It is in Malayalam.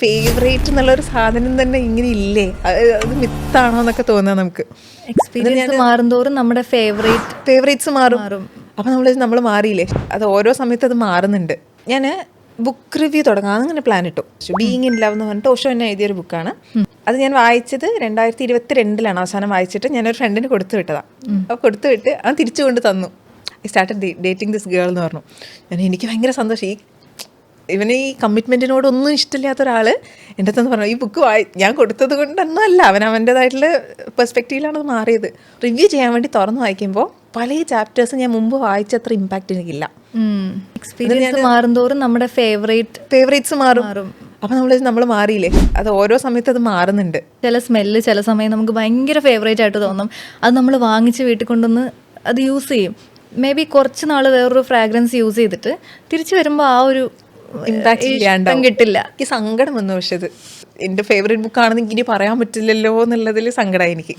ഫേവറേറ്റ് എന്നുള്ളൊരു സാധനം തന്നെ ഇങ്ങനെ ഇല്ലേ, അത് മിത്താണോ എന്നൊക്കെ തോന്നുക നമുക്ക്. എക്സ്പീരിയൻസ് മാറുന്തോറും നമ്മുടെ ഫേവറേറ്റ്സ് മാറും. അപ്പം നമ്മൾ മാറിയില്ലേ, അത് ഓരോ സമയത്ത് അത് മാറുന്നുണ്ട്. ഞാൻ ബുക്ക് റിവ്യൂ തുടങ്ങാം അങ്ങനെ പ്ലാൻ ഇട്ടു. ബീയിങ് ഇൻ ലവ് എന്ന് പറഞ്ഞിട്ട് ഓഷോ എന്നെ എഴുതിയൊരു ബുക്കാണ്. അത് ഞാൻ വായിച്ചത് 2022 അവസാനം വായിച്ചിട്ട് ഞാനൊരു ഫ്രണ്ടിന് കൊടുത്തു വിട്ടതാണ്. അപ്പോൾ കൊടുത്തു വിട്ട് അത് തിരിച്ചു കൊണ്ട് തന്നു. I started dating this girl എന്ന് പറഞ്ഞു. എനിക്ക് ഭയങ്കര സന്തോഷം. ഇവന് ഈ കമ്മിറ്റ്മെൻറ്റിനോടൊന്നും ഇഷ്ടമില്ലാത്ത ഒരാൾ എൻ്റെ അടുത്ത് പറഞ്ഞു ഈ ബുക്ക് ഞാൻ കൊടുത്തത് കൊണ്ടൊന്നും അല്ല, അവൻ്റേതായിട്ടുള്ള പെർസ്പെക്റ്റീവിലാണ് അത് മാറിയത്. റിവ്യൂ ചെയ്യാൻ വേണ്ടി തുറന്ന് വായിക്കുമ്പോൾ പല ചാപ്റ്റേഴ്സ് ഞാൻ മുമ്പ് വായിച്ചത്ര ഇമ്പാക്റ്റ് എനിക്കില്ല. എക്സ്പീരിയൻസ് മാറുന്തോറും നമ്മുടെ ഫേവറേറ്റ്സ് മാറും. അപ്പം നമ്മൾ മാറിയില്ലേ, അത് ഓരോ സമയത്ത് അത് മാറുന്നുണ്ട്. ചില സ്മെല്ല് ചില സമയം നമുക്ക് ഭയങ്കര ഫേവറേറ്റ് ആയിട്ട് തോന്നും. അത് നമ്മൾ വാങ്ങിച്ച് വീട്ടിൽ കൊണ്ടുവന്ന് അത് യൂസ് ചെയ്യും. മേ ബി കുറച്ച് നാൾ വേറൊരു ഫ്രാഗ്രൻസ് യൂസ് ചെയ്തിട്ട് തിരിച്ചു വരുമ്പോൾ ആ ഒരു ഇമ്പാക്റ്റ് കിട്ടില്ല. എനിക്ക് സങ്കടം വന്നു. പക്ഷെ ഇത് എൻ്റെ ഫേവറേറ്റ് ബുക്കാണെന്ന് ഇനി പറയാൻ പറ്റില്ലല്ലോ എന്നുള്ളതിൽ സങ്കടമായി എനിക്ക്.